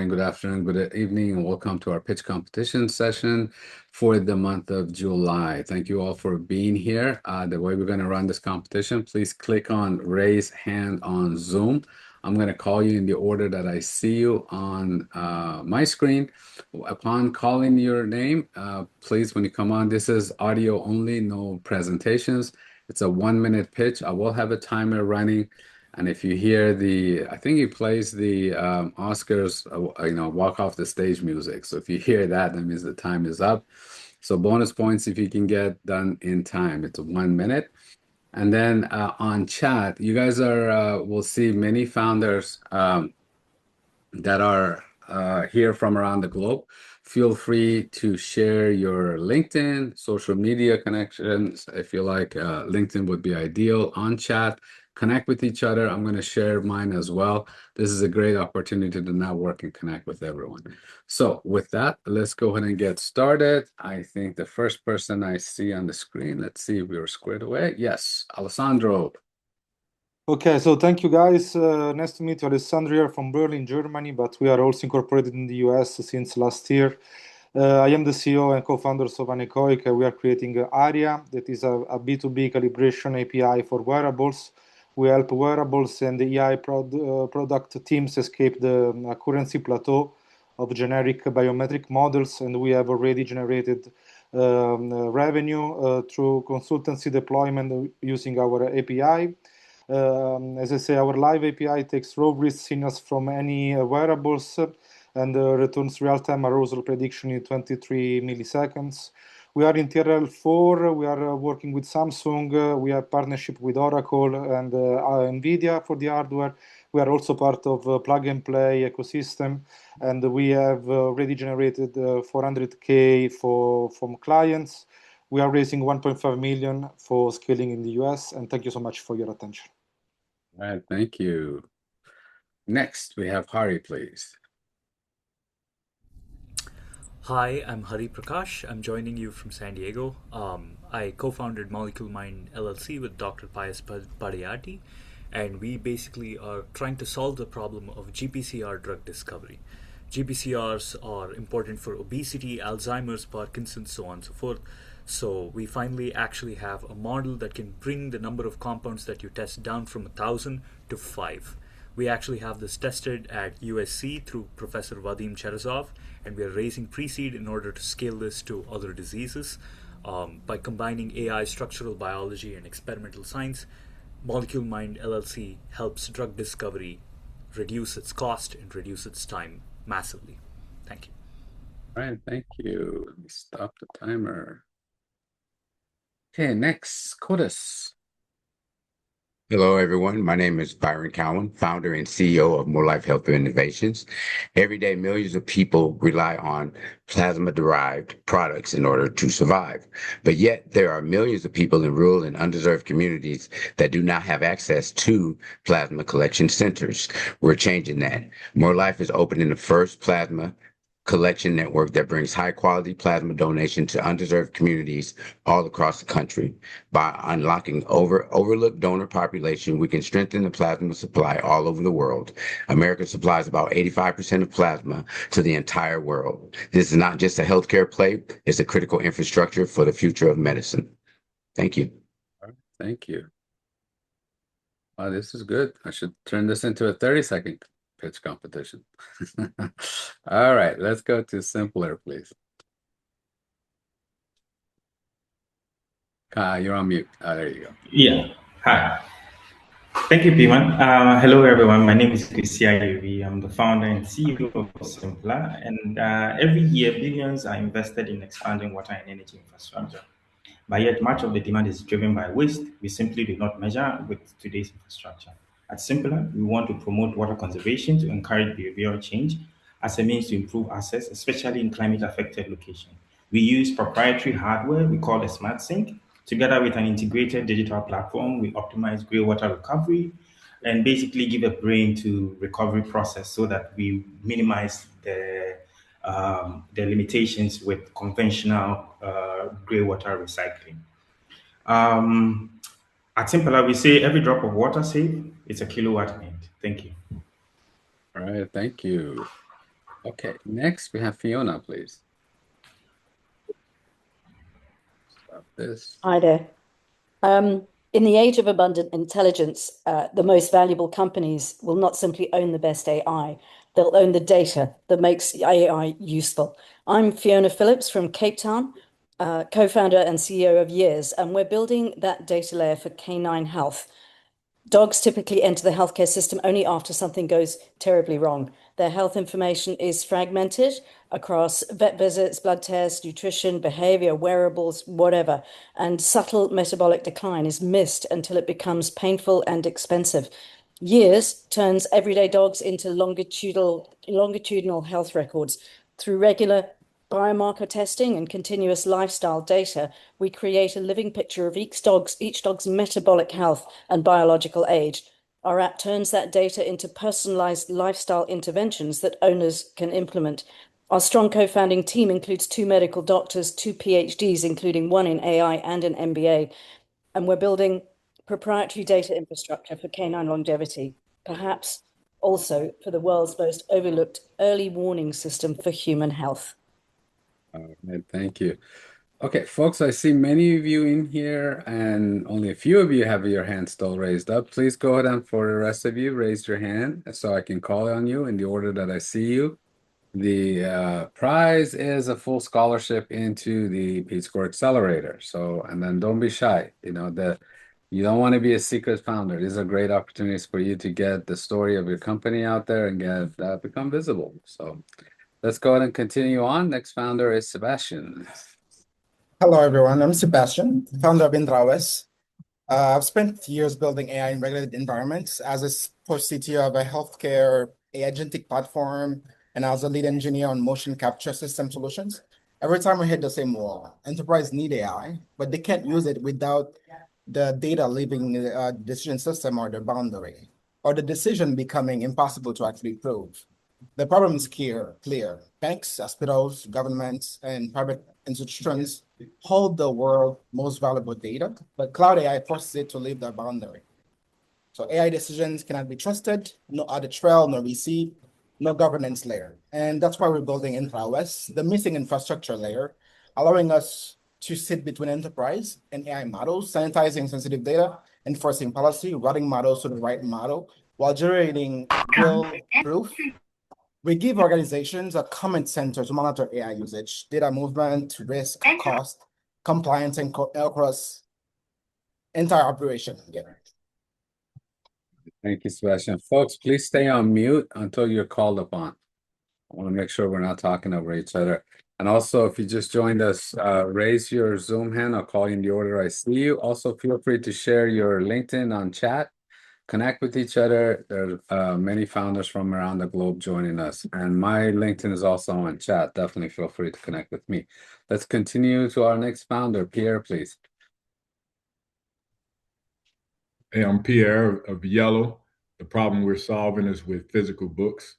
morning, good afternoon, good evening, and welcome to our pitch competition session for the month of July. Thank you all for being here. The way we're going to run this competition, please click on raise hand on Zoom. I'm going to call you in the order that I see you on my screen. Upon calling your name, please, when you come on, this is audio only, no presentations. It's a 1-minute pitch. I will have a timer running. And if you hear I think he plays the Oscars, walk off the stage music. So if you hear that, that means the time is up. So bonus points if you can get done in time. It's 1 minute. And then on chat, you guys will see many founders that are here from around the globe. Feel free to share your LinkedIn, social media connections. I feel like LinkedIn would be ideal on chat. Connect with each other. I'm going to share mine as well. This is a great opportunity to network and connect with everyone. So with that, let's go ahead and get started. I think the first person I see on the screen, let's see if we were squared away. Yes, Alessandro. Okay, so thank you guys. Nice to meet you, Alessandro from Berlin, Germany, but we are also incorporated in the US since last year. I am the CEO and co-founder of Anecoic. We are creating ARIA, that is a B2B calibration API for wearables. We help wearables and the AI product teams escape the accuracy plateau of generic biometric models, and we have already generated revenue through consultancy deployment using our API. As I say, our live API takes raw wrist signals from any wearables and returns real-time arousal prediction in 23 milliseconds. We are in TRL 4. We are working with Samsung. We have partnership with Oracle and NVIDIA for the hardware. We are also part of plug and play ecosystem, and we have already generated 400K from clients. We are raising 1.5 million for scaling in the US, and thank you so much for your attention. All right, thank you. Next, we have Hari, please. Hi, I'm Hari Prakash. I'm joining you from San Diego. I co-founded Molecule Mind LLC with Dr. Pius Padayati, and we basically are trying to solve the problem of GPCR drug discovery. GPCRs are important for obesity, Alzheimer's, Parkinson's, so on and so forth. So we finally actually have a model that can bring the number of compounds that you test down from 1,000 to 5. We actually have this tested at USC through Professor Vadim Cherezov, and we are raising pre-seed in order to scale this to other diseases. By combining AI, structural biology, and experimental science, Molecule Mind LLC helps drug discovery reduce its cost and reduce its time massively. Thank you. All right, thank you. Let me stop the timer. Okay, next, Codis. Hello, everyone. My name is Byron Cowan, founder and CEO of More Life Health Innovations. Every day, millions of people rely on plasma-derived products in order to survive. But yet, there are millions of people in rural and undeserved communities that do not have access to plasma collection centers. We're changing that. More Life is opening the first plasma collection network that brings high-quality plasma donation to undeserved communities all across the country. By unlocking overlooked donor population, we can strengthen the plasma supply all over the world. America supplies about 85% of plasma to the entire world. This is not just a healthcare play, it's a critical infrastructure for the future of medicine. Thank you. All right, thank you. Wow, this is good. I should turn this into a 30-second pitch competition. All right, let's go to simpler, please. Kai, you're on mute. There you go. Yeah. Hi. Thank you, Piman. Hello, everyone. My name is Christian Yevi. I'm the founder and CEO of Simpler. And every year, billions are invested in expanding water and energy infrastructure. But yet, much of the demand is driven by waste. We simply do not measure with today's infrastructure. At Simpler, we want to promote water conservation to encourage behavioral change as a means to improve access, especially in climate-affected locations. We use proprietary hardware we call the Smart Sink. Together with an integrated digital platform, we optimize grey water recovery and basically give a brain to recovery process so that we minimize the limitations with conventional grey water recycling. At Simpler, we say every drop of water saved, it's a kilowatt made. Thank you. All right, thank you. Okay, next we have Fiona, please. Stop this. Hi there. In the age of abundant intelligence, the most valuable companies will not simply own the best AI, they'll own the data that makes AI useful. I'm Fiona Phillips from Cape Town, co-founder and CEO of Years, and we're building that data layer for canine health. Dogs typically enter the healthcare system only after something goes terribly wrong. Their health information is fragmented across vet visits, blood tests, nutrition, behavior, wearables, whatever. And subtle metabolic decline is missed until it becomes painful and expensive. Years turns everyday dogs into longitudinal health records. Through regular biomarker testing and continuous lifestyle data, we create a living picture of each dog's metabolic health and biological age. Our app turns that data into personalized lifestyle interventions that owners can implement. Our strong co-founding team includes 2 medical doctors, 2 PhDs, including 1 in AI and an MBA. And we're building proprietary data infrastructure for canine longevity, perhaps also for the world's most overlooked early warning system for human health. All right, thank you. Okay, folks, I see many of you in here, and only a few of you have your hand still raised up. Please go ahead and for the rest of you, raise your hand so I can call on you in the order that I see you. The prize is a full scholarship into the Peachscore Accelerator. So, and then don't be shy. You don't want to be a secret founder. These are great opportunities for you to get the story of your company out there and become visible. So let's go ahead and continue on. Next founder is Sebastian. Hello, everyone. I'm Sebastian, founder of IntraOS. I've spent years building AI in regulated environments as a CTO of a healthcare agentic platform, and I was a lead engineer on motion capture system solutions. Every time we hit the same wall, enterprise need AI, but they can't use it without the data leaving the decision system or the boundary, or the decision becoming impossible to actually prove. The problem is clear. Banks, hospitals, governments, and private institutions hold the world's most valuable data, but cloud AI forces it to leave that boundary. So AI decisions cannot be trusted, no audit trail, no receipt, no governance layer. And that's why we're building IntraOS, the missing infrastructure layer, allowing us to sit between enterprise and AI models, sanitizing sensitive data, enforcing policy, routing models to the right model, while generating real proof. We give organizations a common center to monitor AI usage, data movement, risk, cost, compliance, and across entire operation. Yeah. Thank you, Sebastian. Folks, please stay on mute until you're called upon. I want to make sure we're not talking over each other. And also, if you just joined us, raise your Zoom hand. I'll call you in the order I see you. Also, feel free to share your LinkedIn on chat. Connect with each other. There are many founders from around the globe joining us. And my LinkedIn is also on chat. Definitely feel free to connect with me. Let's continue to our next founder. Pierre, please. Hey, I'm Pierre of Yellow. The problem we're solving is with physical books.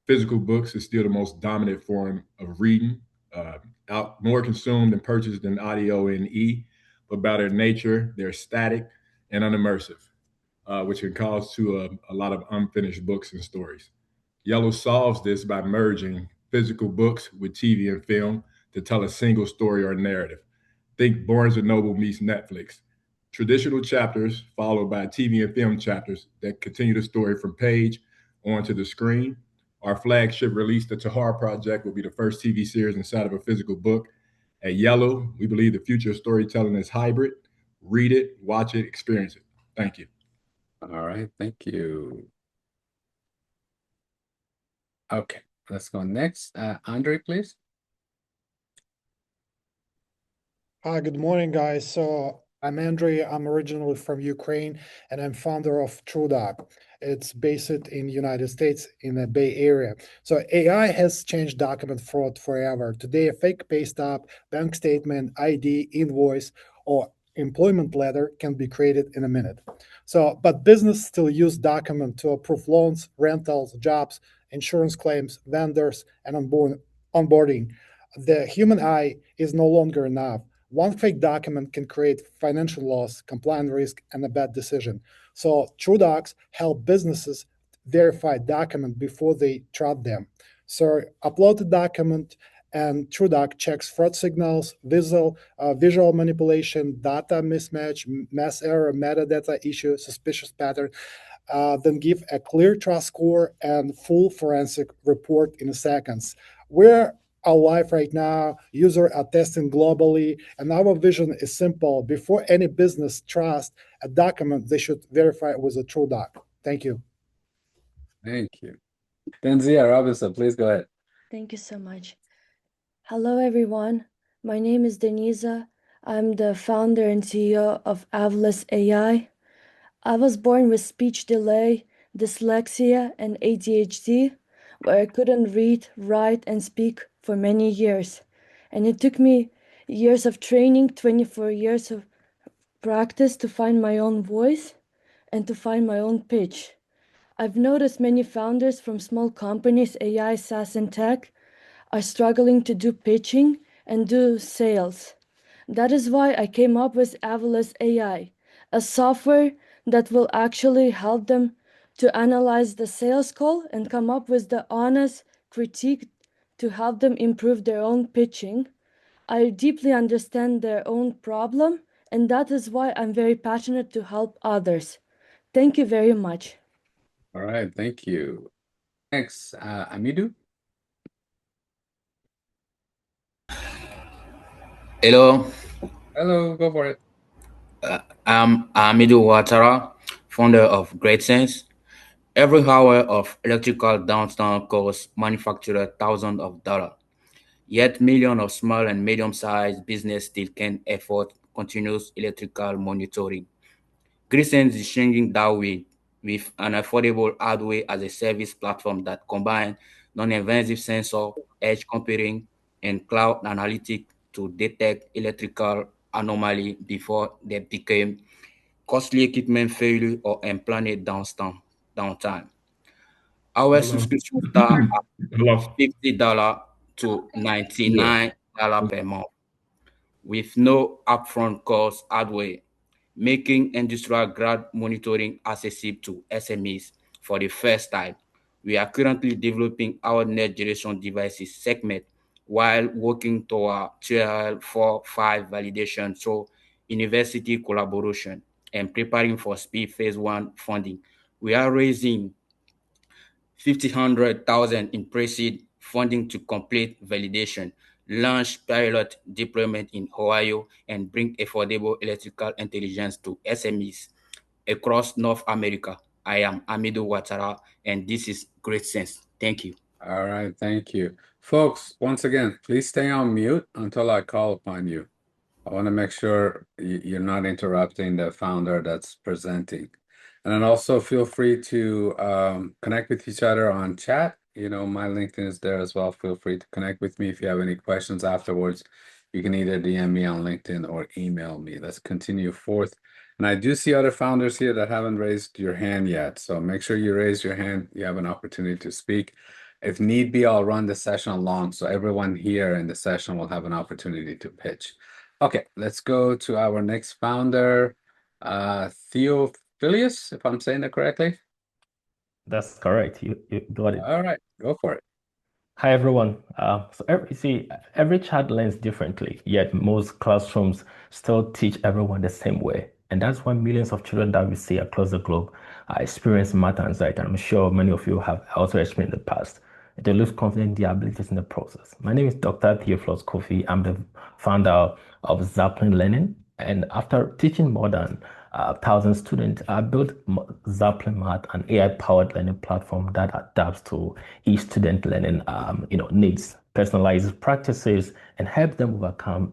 Physical books is still the most dominant form of reading, more consumed and purchased than audio and but by their nature, they're static and unimmersive, which can cause to a lot of unfinished books and stories. Yellow solves this by merging physical books with TV and film to tell a single story or narrative. Think Barnes and Noble meets Netflix. Traditional chapters followed by TV and film chapters that continue the story from page onto the screen. Our flagship release, the Tahar Project, will be the first TV series inside of a physical book. At Yellow, we believe the future of storytelling is hybrid. Read it, watch it, experience it. Thank you. All right, thank you. Okay, let's go next. Andre, please. Hi, good morning, guys. So I'm Andrei. I'm originally from Ukraine, and I'm founder of TrueDoc. It's based in the United States in the Bay Area. So AI has changed document fraud forever. Today, a fake pay stub, bank statement, ID, invoice, or employment letter can be created in a minute. So, but business still use document to approve loans, rentals, jobs, insurance claims, vendors, and onboarding. The human eye is no longer enough. One fake document can create financial loss, compliance risk, and a bad decision. So TrueDocs help businesses verify documents before they trust them. So upload the document, and TrueDoc checks fraud signals, visual manipulation, data mismatch, mass error, metadata issue, suspicious pattern, then give a clear trust score and full forensic report in seconds. We're alive right now, users are testing globally, and our vision is simple. Before any business trusts a document, they should verify it with a TrueDoc. Thank you. Thank you. Denzia Robinson, please go ahead. Thank you so much. Hello, everyone. My name is Denisa. I'm the founder and CEO of Avless AI. I was born with speech delay, dyslexia, and ADHD, where I couldn't read, write, and speak for many years. And it took me years of training, 24 years of practice to find my own voice and to find my own pitch. I've noticed many founders from small companies, AI, SaaS, and tech, are struggling to do pitching and do sales. That is why I came up with Avless AI, a software that will actually help them to analyze the sales call and come up with the honest critique to help them improve their own pitching. I deeply understand their own problem, and that is why I'm very passionate to help others. Thank you very much. All right, thank you. Next, Amidu. Hello, Hello, go for it. I'm Amidu Ouattara, founder of Great Sense. Every hour of electrical downtime costs manufacturers thousands of dollars. Yet millions of small and medium-sized business still can't afford continuous electrical monitoring. Great Sense is changing that way with an affordable hardware as a service platform that combines non-invasive sensor, edge computing, and cloud analytics to detect electrical anomaly before they become costly equipment failure or unplanned downtime. Our Hello. subscription start at Hello. $50 to Yeah. $99 per month with no upfront cost hardware, making industrial grade monitoring accessible to SMEs for the first time. We are currently developing our next generation devices segment while working toward Tier 4-5 validation through university collaboration and preparing for SPEED Phase 1 funding. We are raising 500,000 in pre-seed funding to complete validation, launch pilot deployment in Ohio, and bring affordable electrical intelligence to SMEs across North America. I am Amido Ouattara, and this is Great Sense. Thank you. All right, thank you. Folks, once again, please stay on mute until I call upon you. I want to make sure you're not interrupting the founder that's presenting. And then also feel free to connect with each other on chat. You know, my LinkedIn is there as well. Feel free to connect with me if you have any questions afterwards. You can either DM me on LinkedIn or email me. Let's continue forth. And I do see other founders here that haven't raised your hand yet. So make sure you raise your hand. You have an opportunity to speak. If need be, I'll run the session along so everyone here in the session will have an opportunity to pitch. Okay, let's go to our next founder, Theophilus, if I'm saying that correctly. That's correct. You got it. All right, go for it. Hi, everyone. Every child learns differently, yet most classrooms still teach everyone the same way. And that's why millions of children that we see across the globe are experiencing math anxiety. I'm sure many of you have also experienced in the past. They lose confidence in their abilities in the process. My name is Dr. Theophilus Kofi. I'm the founder of Zapping Learning. And after teaching more than 1,000 students, I built Zapping Math, an AI-powered learning platform that adapts to each student learning needs, personalizes practices, and helps them overcome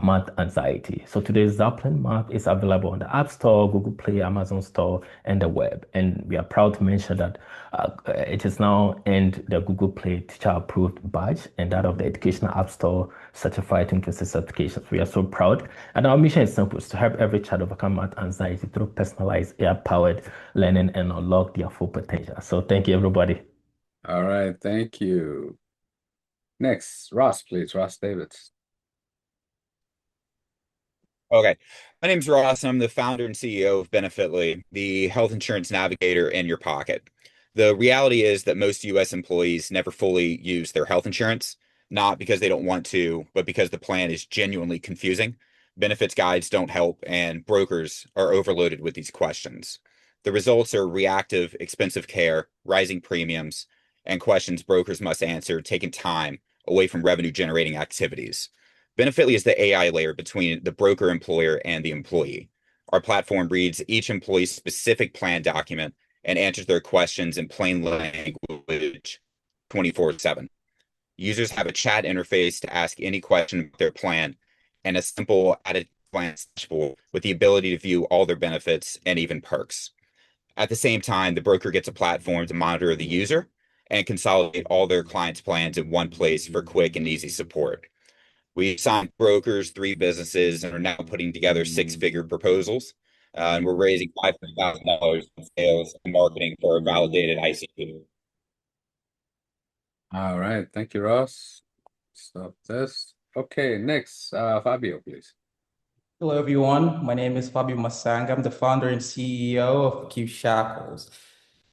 math anxiety. So today's Zapping Math is available on the App Store, Google Play, Amazon Store, and the web. And we are proud to mention that it is now earned the Google Play Teacher Approved badge and that of the Educational App Store Certified Inclusive certifications. We are so proud. And our mission is simple: is to help every child overcome math anxiety through personalized AI-powered learning and unlock their full potential. So thank you, everybody. All right, thank you. Next, Ross, please. Ross Davids. Okay. My name's Ross. I'm the founder and CEO of Benefitly, the health insurance navigator in your pocket. The reality is that most US employees never fully use their health insurance, not because they don't want to, but because the plan is genuinely confusing. Benefits guides don't help, and brokers are overloaded with these questions. The results are reactive, expensive care, rising premiums, and questions brokers must answer, taking time away from revenue generating activities. Benefitly is the AI layer between the broker employer and the employee. Our platform reads each employee's specific plan document and answers their questions in plain language 24/7. Users have a chat interface to ask any question about their plan and a simple added glance dashboard with the ability to view all their benefits and even perks. At the same time, the broker gets a platform to monitor the user and consolidate all their clients' plans in one place for quick and easy support. We signed brokers, 3 businesses, and are now putting together 6-figure proposals. And we're raising $500,000 in sales and marketing for a validated ICP. All right. Thank you, Ross. Stop this. Okay, next, Fabio, please. Hello, everyone. My name is Fabio Masanga. I'm the founder and CEO of Keep Shackles.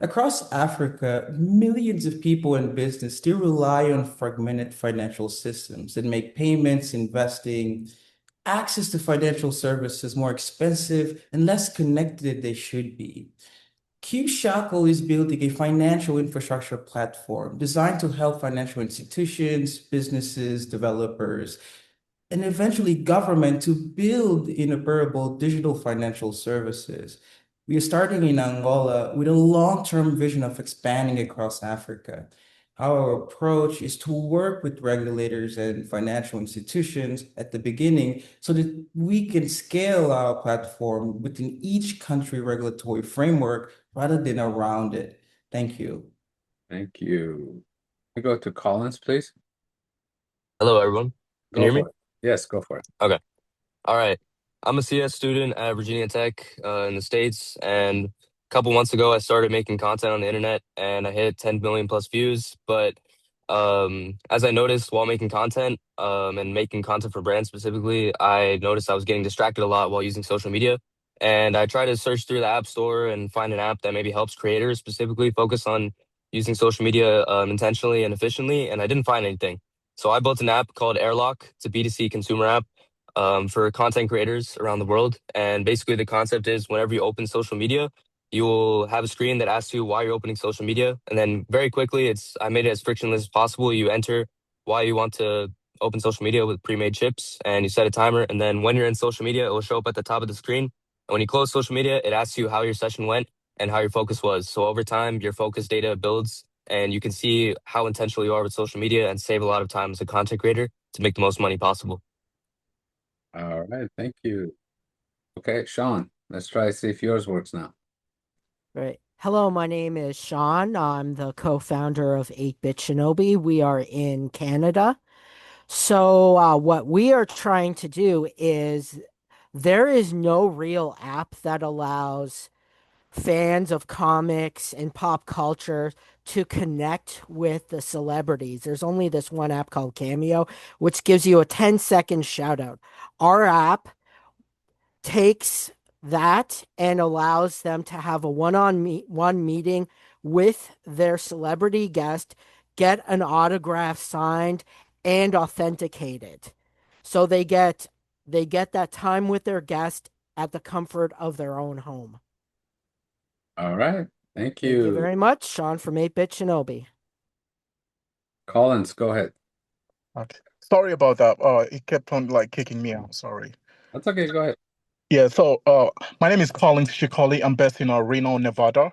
Across Africa, millions of people in business still rely on fragmented financial systems that make payments, investing, access to financial services more expensive and less connected than they should be. Cube Shackle is building a financial infrastructure platform designed to help financial institutions, businesses, developers, and eventually government to build interoperable digital financial services. We are starting in Angola with a long-term vision of expanding across Africa. Our approach is to work with regulators and financial institutions at the beginning so that we can scale our platform within each country regulatory framework rather than around it. Thank you. Thank you. We go to Collins, please. Hello, everyone. Can you hear me? Yes, go for it. Okay. All right. I'm a CS student at Virginia Tech in the States, and a couple months ago, I started making content on the internet, and I hit 10 million plus views. But as I noticed while making content and making content for brands specifically, I noticed I was getting distracted a lot while using social media. And I tried to search through the App Store and find an app that maybe helps creators specifically focus on using social media intentionally and efficiently, and I didn't find anything. So I built an app called Airlock. It's a B2C consumer app for content creators around the world. And basically the concept is whenever you open social media, you will have a screen that asks you why you're opening social media. And then very quickly, I made it as frictionless as possible. You enter why you want to open social media with pre-made chips and you set a timer. And then when you're in social media, it will show up at the top of the screen. And when you close social media, it asks you how your session went and how your focus was. So over time, your focus data builds and you can see how intentional you are with social media and save a lot of time as a content creator to make the most money possible. All right, thank you. Okay, Sean, let's try to see if yours works now. Great. Hello, my name is Sean. I'm the co-founder of 8-Bit Shinobi. We are in Canada. So what we are trying to do is there is no real app that allows fans of comics and pop culture to connect with the celebrities. There's only this one app called Cameo, which gives you a 10-second shout out. Our app takes that and allows them to have a one-on-one meeting with their celebrity guest, get an autograph signed and authenticated. So they get that time with their guest at the comfort of their own home. All right, thank you. Thank you very much, Sean from 8-Bit Shinobi. Collins, go ahead. Okay. Sorry about that. It kept on kicking me out. Sorry. That's okay. Go ahead. Yeah. So, my name is Collins Shikoli. I'm based in Reno, Nevada,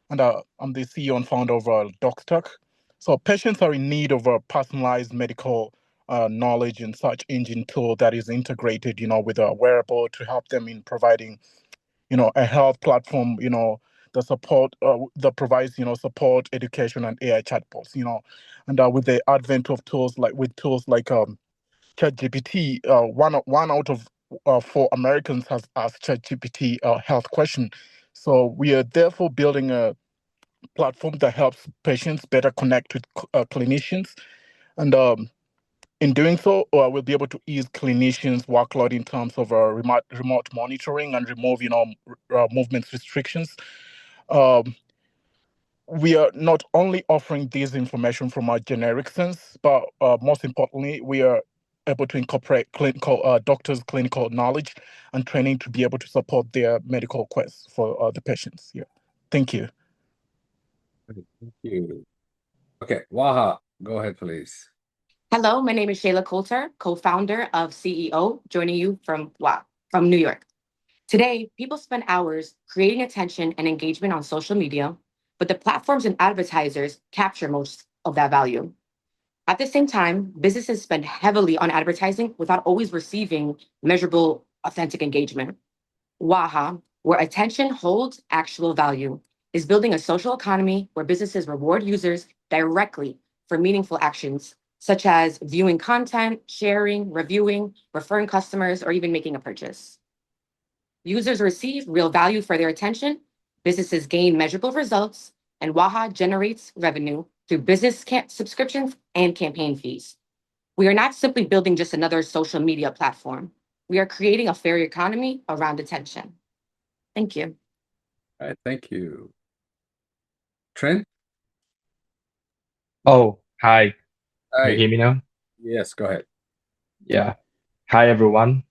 and I'm the CEO and founder of DocTalk. So, patients are in need of a personalized medical knowledge and search engine tool that is integrated, with a wearable to help them in providing, a health platform, that provides, support, education, and AI chatbots, and with the advent of tools like ChatGPT, one out of 4 Americans has asked ChatGPT a health question. So we are therefore building a platform that helps patients better connect with clinicians, and in doing so, we'll be able to ease clinicians' workload in terms of remote monitoring and remove, movement restrictions. Um, we are not only offering this information from our generic sense, but most importantly, we are able to incorporate clinical doctors' clinical knowledge and training to be able to support their medical quest for the patients. Yeah, thank you. Thank you. Okay, Waha, go ahead, please. Hello, my name is Shayla Coulter, co-founder of CEO, joining you from New York. Today, people spend hours creating attention and engagement on social media, but the platforms and advertisers capture most of that value. At the same time, businesses spend heavily on advertising without always receiving measurable, authentic engagement. Waha, where attention holds actual value, is building a social economy where businesses reward users directly for meaningful actions, such as viewing content, sharing, reviewing, referring customers, or even making a purchase. Users receive real value for their attention, businesses gain measurable results, and Waha generates revenue through business subscriptions and campaign fees. We are not simply building just another social media platform. We are creating a fair economy around attention. Thank you. All right, thank you. Trent? Oh, hi. Can you Hi. hear me now? Yes, go ahead. Yeah. Hi, everyone.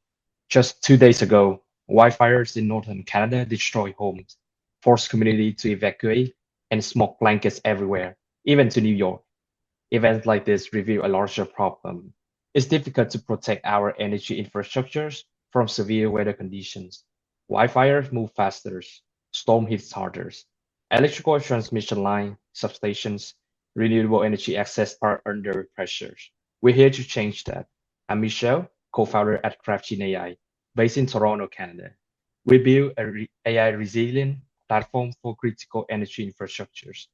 Just 2 days ago, wildfires in northern Canada destroyed homes, forced communities to evacuate, and smoke blankets everywhere, even to New York. Events like this reveal a larger problem. It's difficult to protect our energy infrastructures from severe weather conditions. Wildfires move faster, storm hits harder. Electrical transmission line, substations, renewable energy access are under pressure. We're here to change that. I'm Michelle, co-founder at CraftGene AI, based in Toronto, Canada. We build a AI resilient platform for critical energy infrastructures.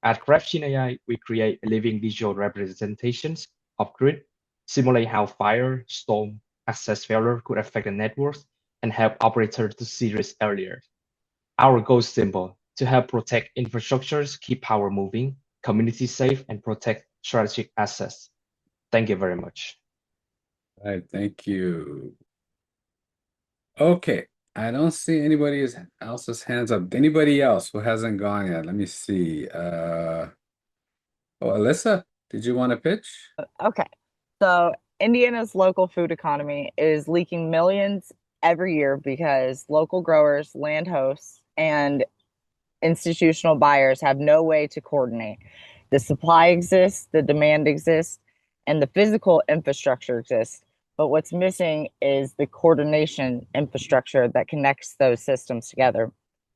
At CraftGene AI, we create living visual representations of grid, simulate how fire, storm, access failure could affect the networks, and help operators to see risk earlier. Our goal is simple: to help protect infrastructures, keep power moving, communities safe, and protect strategic assets. Thank you very much. All right, thank you. Okay, I don't see anybody else's hands up. Anybody else who hasn't gone yet? Let me see. Oh, Alyssa, did you want to pitch? Okay. So Indiana's local food economy is leaking millions every year because local growers, land hosts, and institutional buyers have no way to coordinate. The supply exists, the demand exists, and the physical infrastructure exists. But what's missing is the coordination infrastructure that connects those systems together.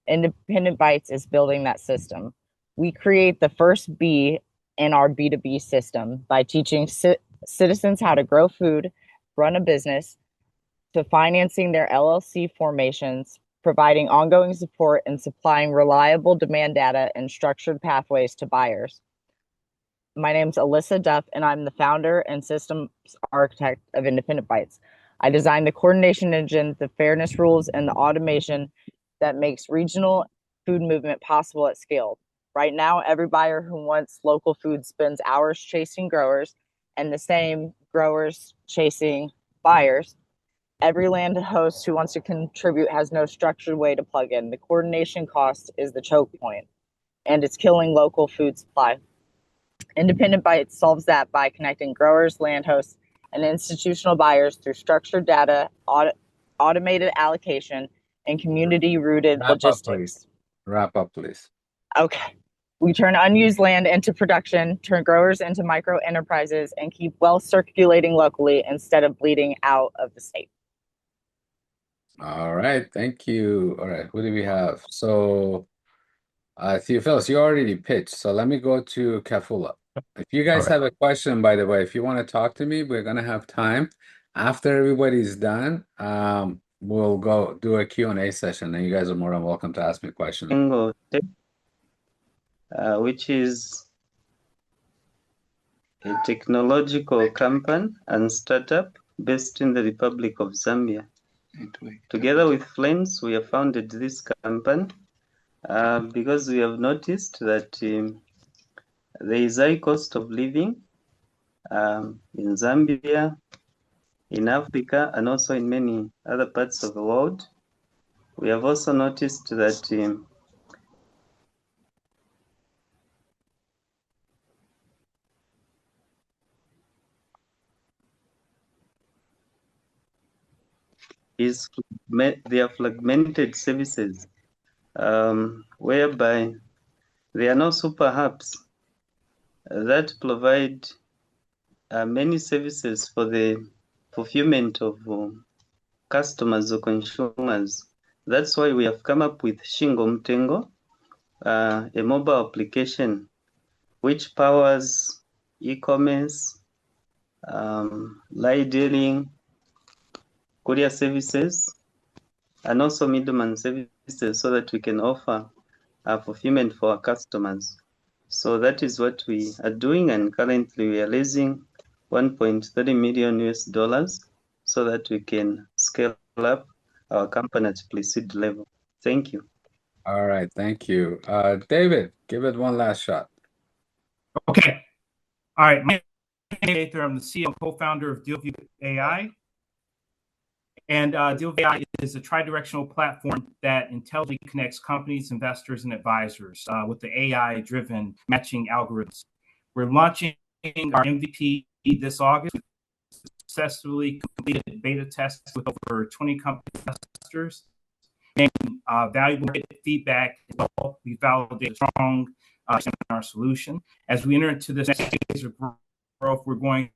Independent Bites is building that system. We create the first B in our B2B system by teaching citizens how to grow food, run a business, to financing their LLC formations, providing ongoing support, and supplying reliable demand data and structured pathways to buyers. My name's Alyssa Duff, and I'm the founder and systems architect of Independent Bites. I designed the coordination engine, the fairness rules, and the automation that makes regional food movement possible at scale. Right now, every buyer who wants local food spends hours chasing growers, and the same growers chasing buyers. Every land host who wants to contribute has no structured way to plug in. The coordination cost is the choke point, and it's killing local food supply. Independent Bites solves that by connecting growers, land hosts, and institutional buyers through structured data, automated allocation, and community-rooted logistics. Wrap up, please. Okay. We turn unused land into production, turn growers into micro enterprises, and keep wealth circulating locally instead of bleeding out of the state. All right, thank you. All right, who do we have? So, Theophilus, you already pitched, so let me go to Kafula. If you guys have a question, by the way, if you want to talk to me, we're gonna have time. After everybody's done, we'll go do a Q&A session, and you guys are more than welcome to ask me questions. Which is a technological company and startup based in the Republic of Zambia. Together with friends, we have founded this company because we have noticed that there is high cost of living in Zambia, in Africa, and also in many other parts of the world. We have also noticed that is their fragmented services, whereby there are no super hubs that provide many services for the fulfillment of customers or consumers. That's why we have come up with Shingo Mtengo, a mobile application which powers e-commerce, ride hailing, courier services, and also middleman services, so that we can offer fulfillment for our customers. So that is what we are doing, and currently we are raising 1.30 million US dollars so that we can scale up our company to pre-seed level. Thank you. All right, thank you. David, give it one last shot. Okay. All right. My name is Ather. I'm the CEO and co-founder of DealView AI. And DealView AI is a tri-directional platform that intelligently connects companies, investors, and advisors with the AI-driven matching algorithms. We're launching our MVP this August. We successfully completed beta tests with over 20 company investors. And valuable feedback as well. We validated strong in our solution. As we enter into this next phase of growth, we're going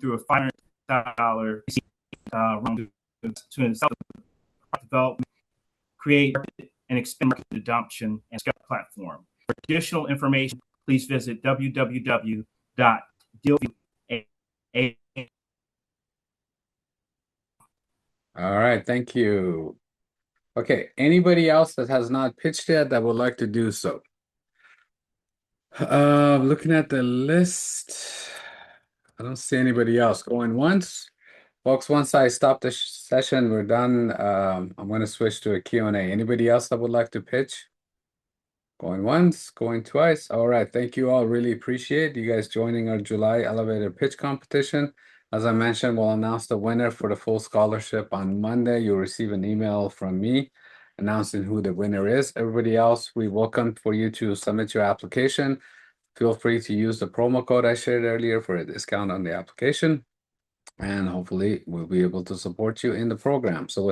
through a $500,000 round to development, create and expand market adoption and scale platform. For additional information, please visit www.dealview.ai. All right, thank you. Okay, anybody else that has not pitched yet that would like to do so? Looking at the list, I don't see anybody else going once. Folks, once I stop the session, we're done. I'm going to switch to a Q&A. Anybody else that would like to pitch? Going once, going twice. All right, thank you all. Really appreciate you guys joining our July elevator pitch competition. As I mentioned, we'll announce the winner for the full scholarship on Monday. You'll receive an email from me announcing who the winner is. Everybody else, we welcome for you to submit your application. Feel free to use the promo code I shared earlier for a discount on the application. And hopefully we'll be able to support you in the program. So